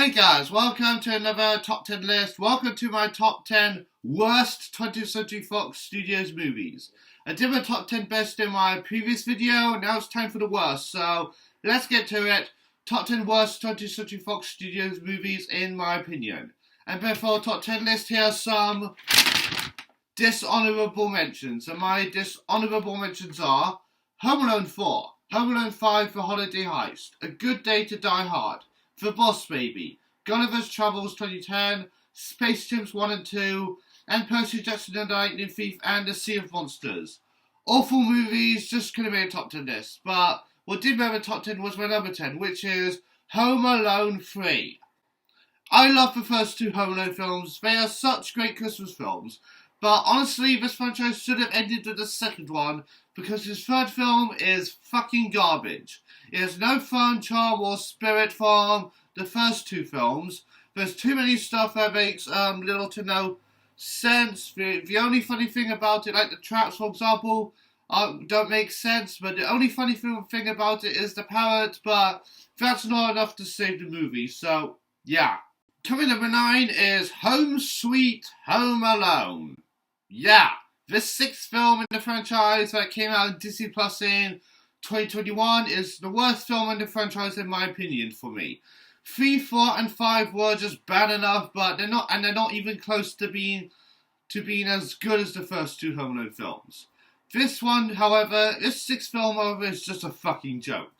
Hey guys, welcome to another top 10 list. Welcome to my top 10 worst 20th Century Fox Studios movies. I did my top 10 best in my previous video, now it's time for the worst. So let's get to it. Top 10 worst 20th Century Fox Studios movies in my opinion. And before top 10 list, here are some dishonorable mentions. And my dishonorable mentions are Home Alone 4, Home Alone 5 for Holiday Heist, A Good Day to Die Hard, The Boss Baby, Gulliver's Travels 2010, Space Chimps 1 and 2, and Percy Jackson and the Lightning Thief and The Sea of Monsters. Awful movies, just couldn't make a top 10 list, but what did make my top 10 was my number 10, which is Home Alone 3. I love the first two Home Alone films, they are such great Christmas films, but honestly this franchise should have ended with the second one, because his third film is fucking garbage. It has no fun, charm, or spirit from the first two films. There's too many stuff that makes little to no sense. The only funny thing about it, like the traps, for example, don't make sense. But the only funny thing about it is the parrot. But that's not enough to save the movie. So yeah. Coming number 9 is Home Sweet Home Alone. Yeah. The sixth film in the franchise that came out on Disney Plus in 2021 is the worst film in the franchise in my opinion for me. 3, 4, and 5 were just bad enough, but they're not even close to being as good as the first two Home Alone films. This sixth film, however, is just a fucking joke.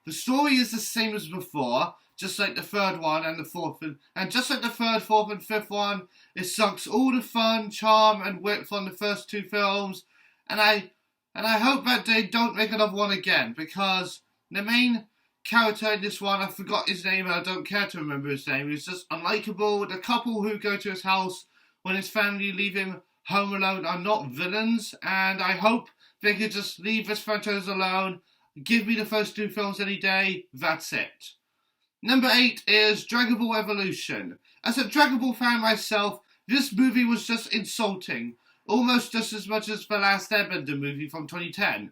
The story is the same as before, just like the third one and the fourth, and just like the third, fourth, and fifth one, it sucks all the fun, charm, and wit from the first two films, and I hope that they don't make another one again, because the main character in this one, I forgot his name and I don't care to remember his name, he's just unlikable. The couple who go to his house when his family leave him home alone are not villains, and I hope they could just leave this franchise alone, give me the first two films any day, that's it. Number 8 is Dragon Ball Evolution. As a Dragon Ball fan myself, this movie was just insulting, almost just as much as the Last Airbender movie from 2010.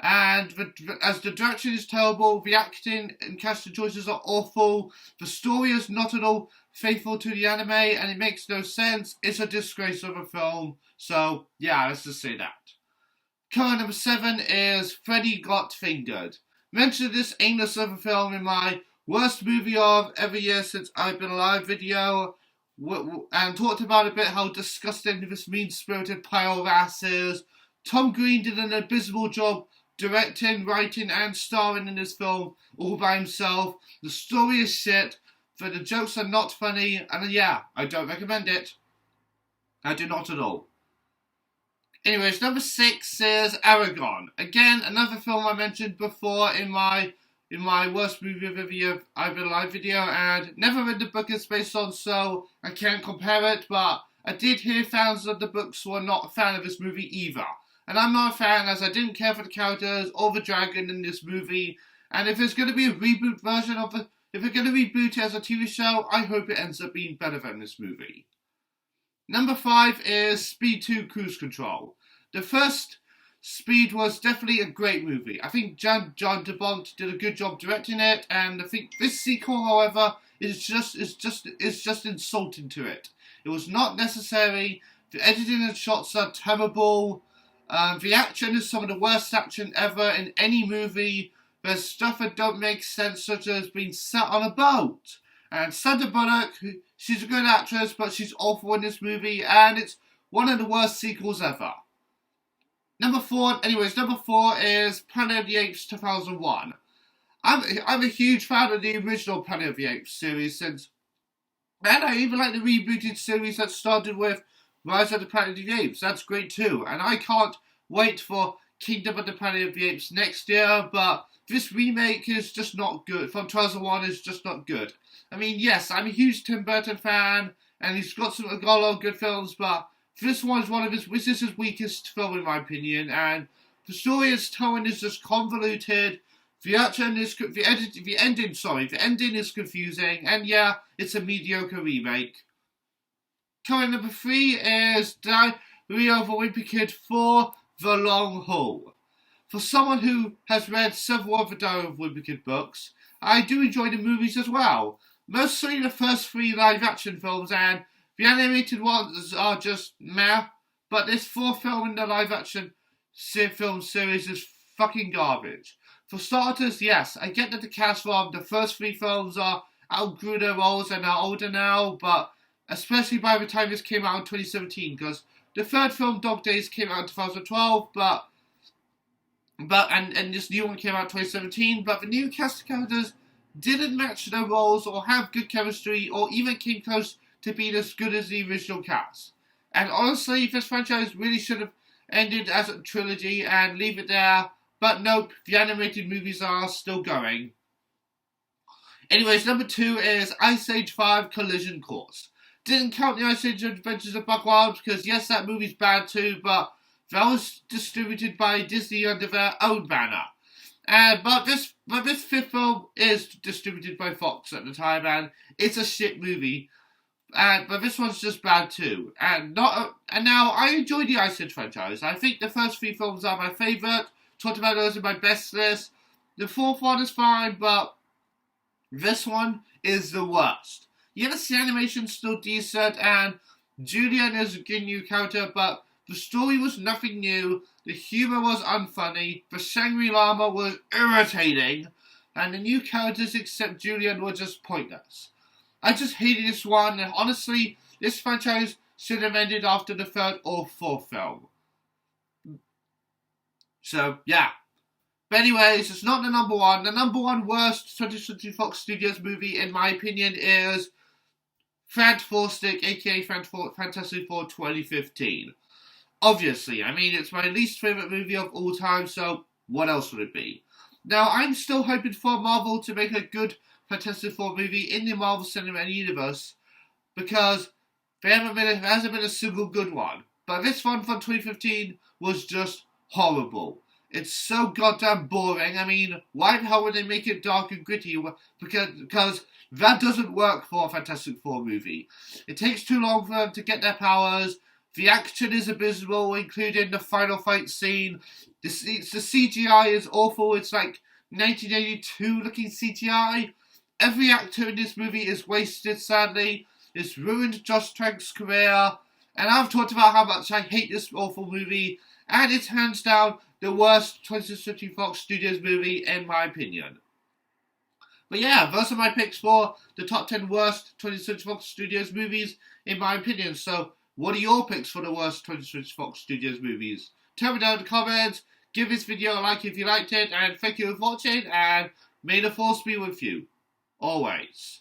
And as the direction is terrible, the acting and casting choices are awful, the story is not at all faithful to the anime, and it makes no sense. It's a disgrace of a film. So, yeah, let's just say that. Current number 7 is Freddy Got Fingered. Mentioned this aimless of a film in my worst movie of every year since I've been alive video, and talked about a bit how disgusting this mean-spirited pile of ass is. Tom Green did an abysmal job directing, writing, and starring in this film all by himself. The story is shit, but the jokes are not funny, and yeah, I don't recommend it. I do not at all. Anyways, number 6 is Aragon. Again, another film I mentioned before in my worst movie of every year I've been live video, and never read the book it's based on, so I can't compare it, but I did hear fans of the books were not a fan of this movie either. And I'm not a fan, as I didn't care for the characters or the dragon in this movie, and if there's going to be a reboot version of it, if they're going to reboot it as a TV show, I hope it ends up being better than this movie. Number 5 is Speed 2 Cruise Control. The first Speed was definitely a great movie. I think John de Bont did a good job directing it, and I think this sequel, however, is just insulting to it. It was not necessary. The editing and shots are terrible. The action is some of the worst action ever in any movie. There's stuff that don't make sense, such as being sat on a boat. And Sandra Bullock, she's a good actress, but she's awful in this movie, and it's one of the worst sequels ever. Number 4 is Planet of the Apes 2001. I'm a huge fan of the original Planet of the Apes series and I even like the rebooted series that started with Rise of the Planet of the Apes. That's great too, and I can't wait for Kingdom of the Planet of the Apes next year, but this remake is just not good. From 2001 is just not good. I mean, yes, I'm a huge Tim Burton fan, and he's got a lot of good films, but this one is his weakest film in my opinion, and the story it's telling is just convoluted. The ending is confusing, and yeah, it's a mediocre remake. Current number 3 is Diary of a Wimpy Kid 4, The Long Haul. For someone who has read several of the Diary of a Wimpy Kid books, I do enjoy the movies as well. mostly the first 3 live-action films, and the animated ones are just meh. But this 4th film in the live-action film series is fucking garbage. For starters, yes, I get that the cast from the first 3 films outgrew their roles and are older now, but especially by the time this came out in 2017, because the 3rd film, Dog Days, came out in 2012, and this new one came out in 2017, but the new cast of characters didn't match their roles or have good chemistry or even came close to being as good as the original cast. And honestly, this franchise really should have ended as a trilogy and leave it there, but nope, the animated movies are still going. Anyways, number 2 is Ice Age 5 Collision Course. Didn't count the Ice Age Adventures of Buckwild because yes, that movie's bad too, but that was distributed by Disney under their own banner. But this 5th film is distributed by Fox at the time, and it's a shit movie. But this one's just bad too. And now I enjoy the Ice Age franchise. I think the first 3 films are my favourite. Talked about those in my best list. The 4th one is fine, but this one is the worst. Yes, the animation's still decent, and Julian is a good new character, but the story was nothing new, the humour was unfunny, the Shangri-La was irritating, and the new characters except Julian were just pointless. I just hated this one, and honestly, this franchise should have ended after the 3rd or 4th film. So, yeah. But anyways, it's not the number 1. The number 1 worst 20th Century Fox Studios movie, in my opinion, is Fantastic, aka Fantastic Four 2015. Obviously, I mean, it's my least favourite movie of all time, so what else would it be? Now, I'm still hoping for Marvel to make a good Fantastic Four movie in the Marvel Cinematic Universe, because there hasn't been a single good one. But this one from 2015 was just horrible. It's so goddamn boring. I mean, why the hell would they make it dark and gritty? Because that doesn't work for a Fantastic Four movie. It takes too long for them to get their powers. The action is abysmal, including the final fight scene. The CGI is awful. It's like 1982 looking CGI. Every actor in this movie is wasted, sadly. It's ruined Josh Trank's career. And I've talked about how much I hate this awful movie. And it's hands down the worst 20th Century Fox Studios movie, in my opinion. But yeah, those are my picks for the top 10 worst 20th Century Fox Studios movies, in my opinion. So, what are your picks for the worst 20th Century Fox Studios movies? Tell me down in the comments. Give this video a like if you liked it. And thank you for watching. And may the force be with you. Always.